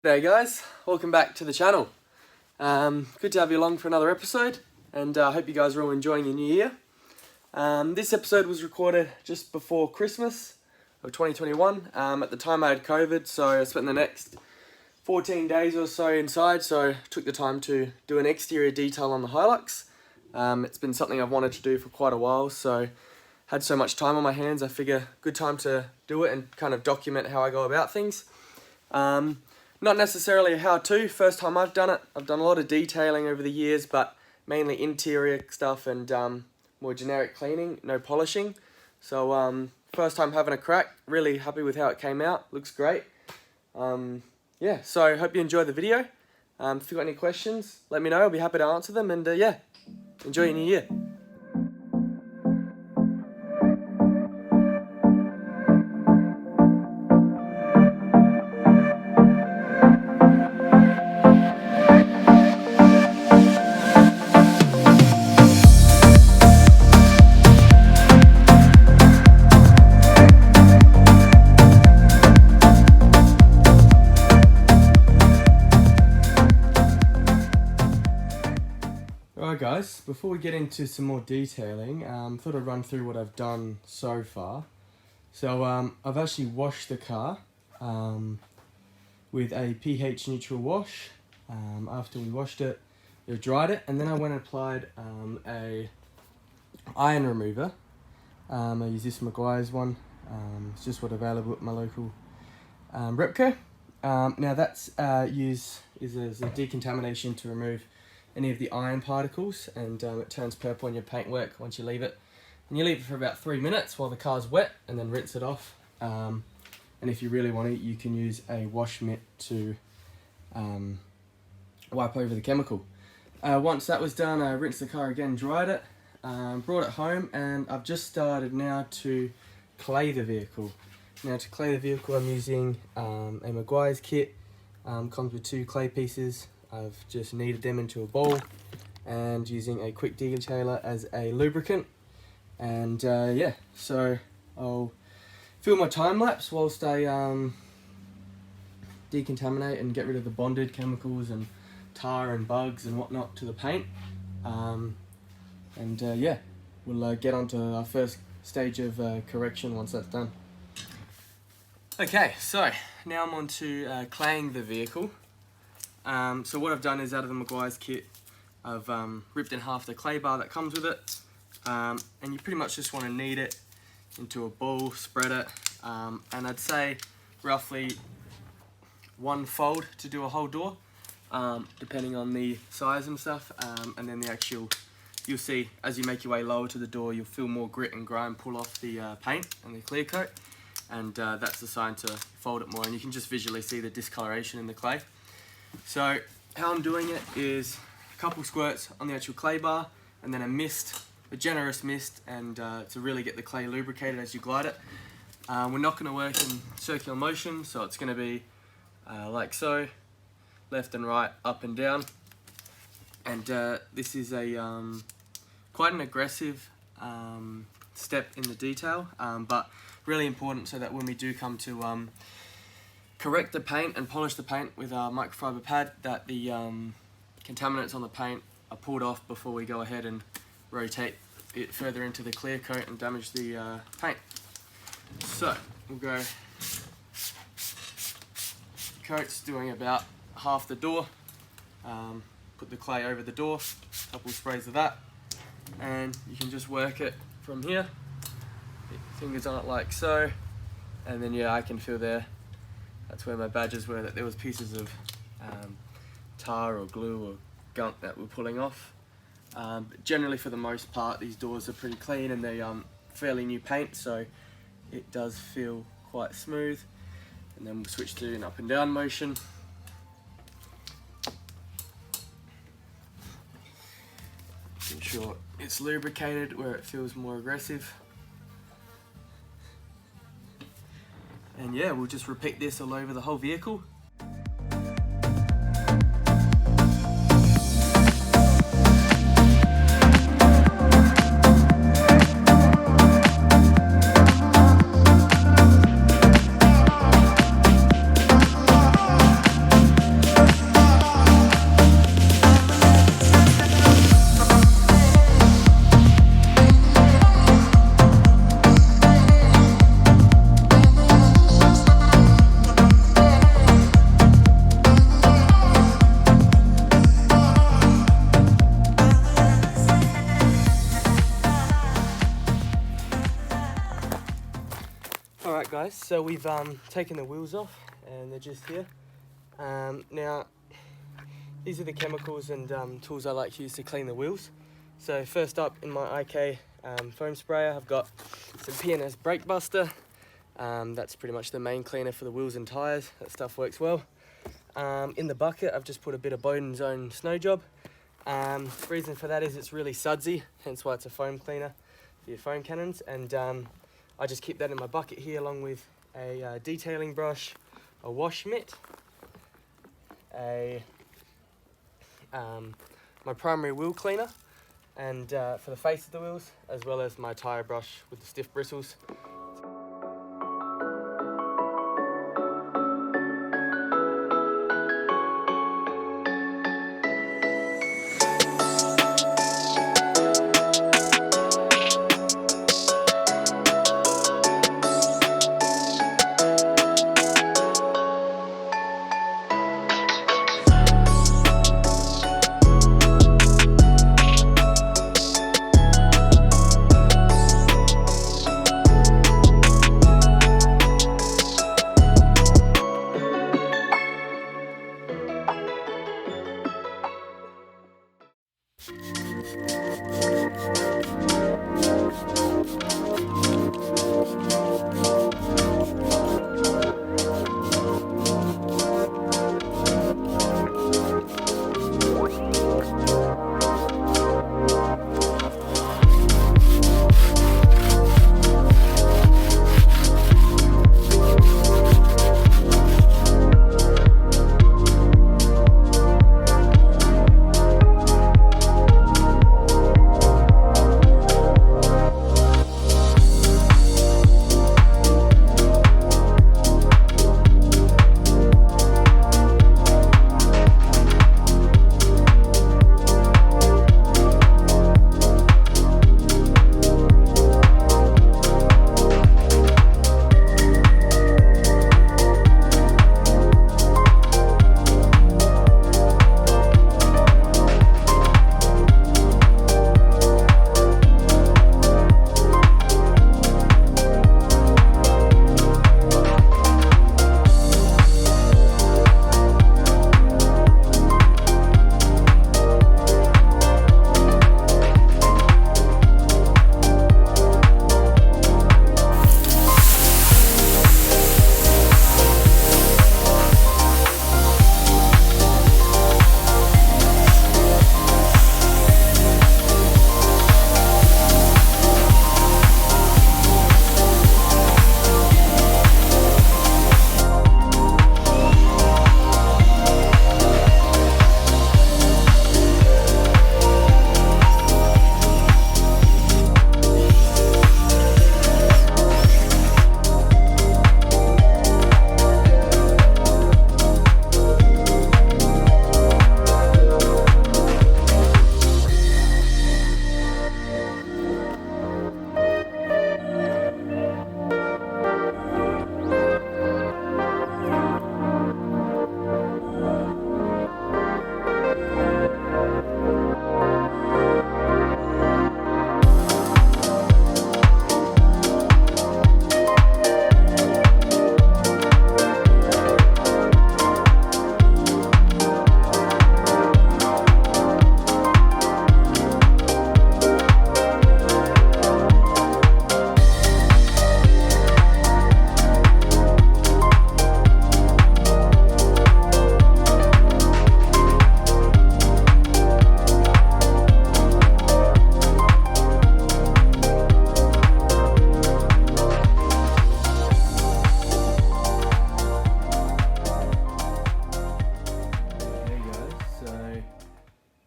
G'day guys, welcome back to the channel. Good to have you along for another episode, and I hope you guys are all enjoying your new year. This episode was recorded just before Christmas of 2021. At the time I had COVID, so I spent the next 14 days or so inside, so I took the time to do an exterior detail on the Hilux. It's been something I've wanted to do for quite a while, so had so much time on my hands, I figure good time to do it and kind of document how I go about things. Not necessarily a how-to, first time I've done it. I've done a lot of detailing over the years, but mainly interior stuff and more generic cleaning, no polishing. So first time having a crack, really happy with how it came out, looks great. Yeah, so hope you enjoy the video. If you've got any questions, let me know, I'll be happy to answer them, and yeah, enjoy your new year. Alright guys, before we get into some more detailing, thought I'd run through what I've done so far. So I've actually washed the car with a pH neutral wash. After we washed it, we dried it, and then I went and applied a iron remover. I use this Maguire's one. It's just what's available at my local Repco. Now that's used as a decontamination to remove any of the iron particles, and it turns purple on your paintwork once you leave it. And you leave it for about 3 minutes while the car's wet, and then rinse it off. And if you really want to, you can use a wash mitt to wipe over the chemical. Once that was done, I rinsed the car again, dried it, brought it home, and I've just started now to clay the vehicle. Now to clay the vehicle, I'm using a Maguire's kit. Comes with 2 clay pieces. I've just kneaded them into a bowl and using a quick detailer as a lubricant. And yeah, so I'll film my time lapse whilst I decontaminate and get rid of the bonded chemicals and tar and bugs and whatnot to the paint. Yeah, we'll get on to our first stage of correction once that's done. Okay, so now I'm on to claying the vehicle. So what I've done is, out of the Maguire's kit, I've ripped in half the clay bar that comes with it, and you pretty much just want to knead it into a ball, spread it, and I'd say roughly 1 fold to do a whole door, depending on the size and stuff, and then the actual, you'll see as you make your way lower to the door, you'll feel more grit and grime pull off the paint and the clear coat, and that's the sign to fold it more, and you can just visually see the discoloration in the clay. So how I'm doing it is a couple squirts on the actual clay bar, and then a generous mist, and to really get the clay lubricated as you glide it. We're not going to work in circular motion, so it's going to be like so, left and right, up and down. And this is a quite an aggressive step in the detail, but really important so that when we do come to correct the paint and polish the paint with our microfiber pad, that the contaminants on the paint are pulled off before we go ahead and rotate it further into the clear coat and damage the paint. So we'll go coats, doing about half the door, put the clay over the door, a couple of sprays of that, and you can just work it from here, get your fingers on it like so, and then yeah, I can feel there. That's where my badges were, that there was pieces of tar or glue or gunk that we're pulling off. But generally, for the most part, these doors are pretty clean, and they fairly new paint, so it does feel quite smooth. And then we'll switch to an up and down motion. Ensure it's lubricated where it feels more aggressive. And yeah, we'll just repeat this all over the whole vehicle. Alright guys, so we've taken the wheels off and they're just here. Now, these are the chemicals and tools I like to use to clean the wheels. So first up, in my IK foam sprayer, I've got some P&S brake buster. That's pretty much the main cleaner for the wheels and tyres. That stuff works well. In the bucket, I've just put a bit of Bowden's Own Snow Job. The reason for that is it's really sudsy, hence why it's a foam cleaner for your foam cannons. And I just keep that in my bucket here, along with a detailing brush, a wash mitt, my primary wheel cleaner, and for the face of the wheels, as well as my tyre brush with the stiff bristles.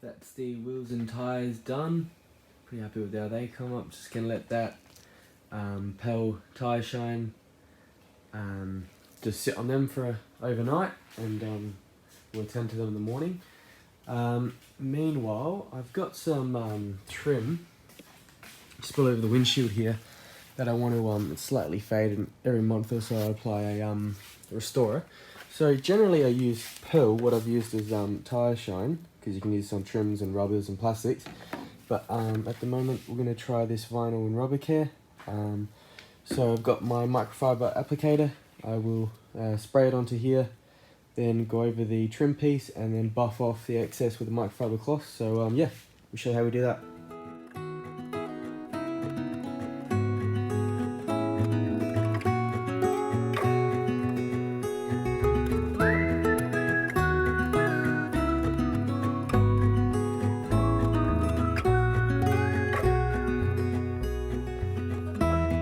That's the wheels and tyres done. Pretty happy with how they come up. Just gonna let that Pell tyre shine just sit on them for overnight, and we'll attend to them in the morning. Meanwhile, I've got some trim just all over the windshield here that I want to it's slightly faded, and every month or so I apply a restorer. So generally I use Pearl. What I've used is tyre shine, because you can use some trims and rubbers and plastics, but at the moment we're going to try this vinyl and rubber care. So I've got my microfiber applicator. I will spray it onto here, then go over the trim piece and then buff off the excess with the microfiber cloth. So yeah, we'll show you how we do that.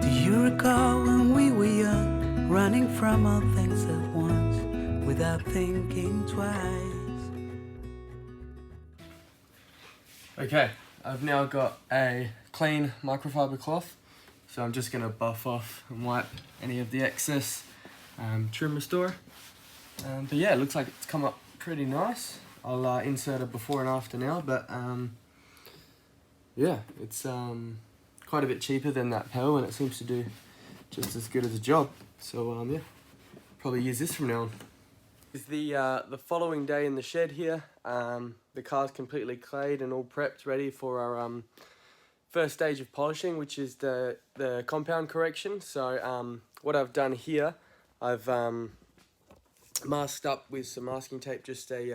Do you recall when we were young, running from all things at once, without thinking twice? Okay, I've now got a clean microfiber cloth, so I'm just going to buff off and wipe any of the excess trim restorer. But yeah, it looks like it's come up pretty nice. I'll insert a before and after now, but yeah, it's quite a bit cheaper than that pedal, and it seems to do just as good as a job. So yeah, probably use this from now on. It's the following day in the shed here. The car's completely clayed and all prepped, ready for our first stage of polishing, which is the compound correction. So what I've done here, I've masked up with some masking tape just a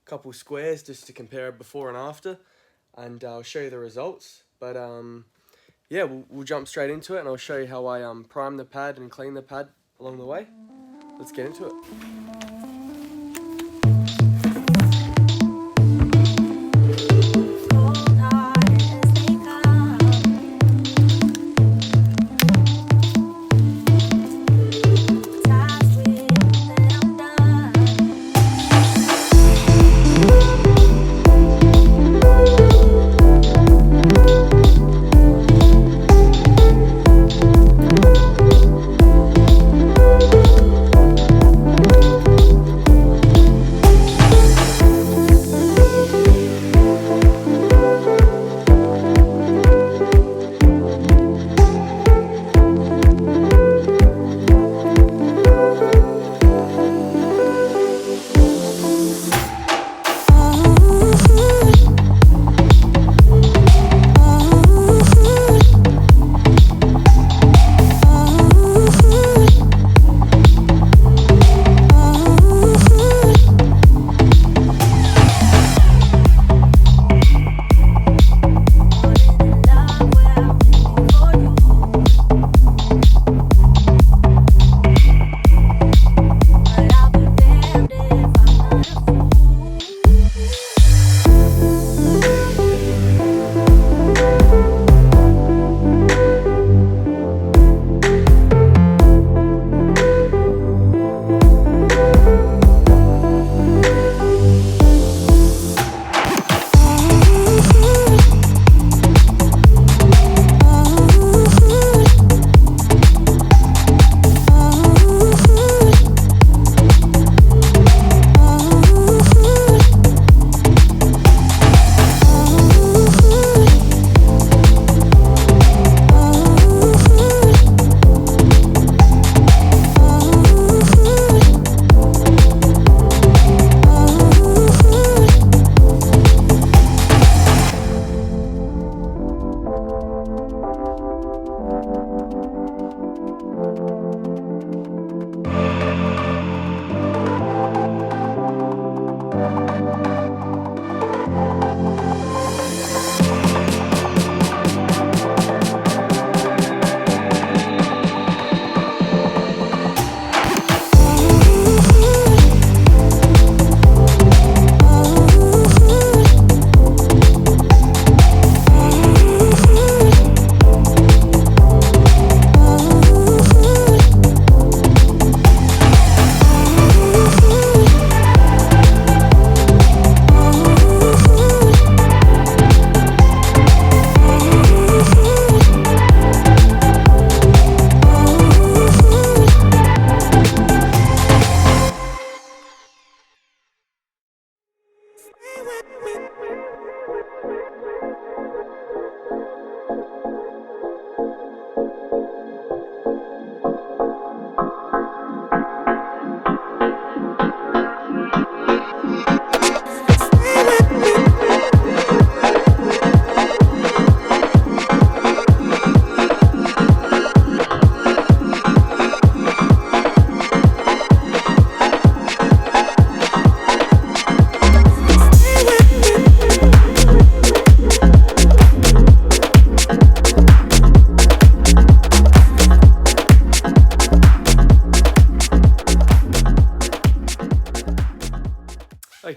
couple squares just to compare before and after, and I'll show you the results. But yeah, we'll jump straight into it, and I'll show you how I prime the pad and clean the pad along the way. Let's get into it.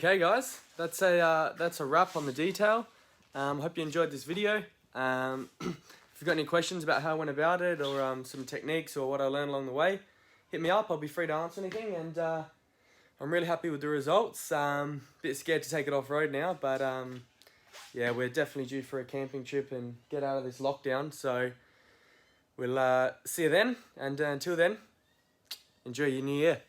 Okay guys, that's a wrap on the detail. Hope you enjoyed this video. If you've got any questions about how I went about it, or some techniques or what I learned along the way, hit me up. I'll be free to answer anything, and I'm really happy with the results. Bit scared to take it off-road now, but yeah, we're definitely due for a camping trip and get out of this lockdown. So we'll see you then, and until then, enjoy your new year.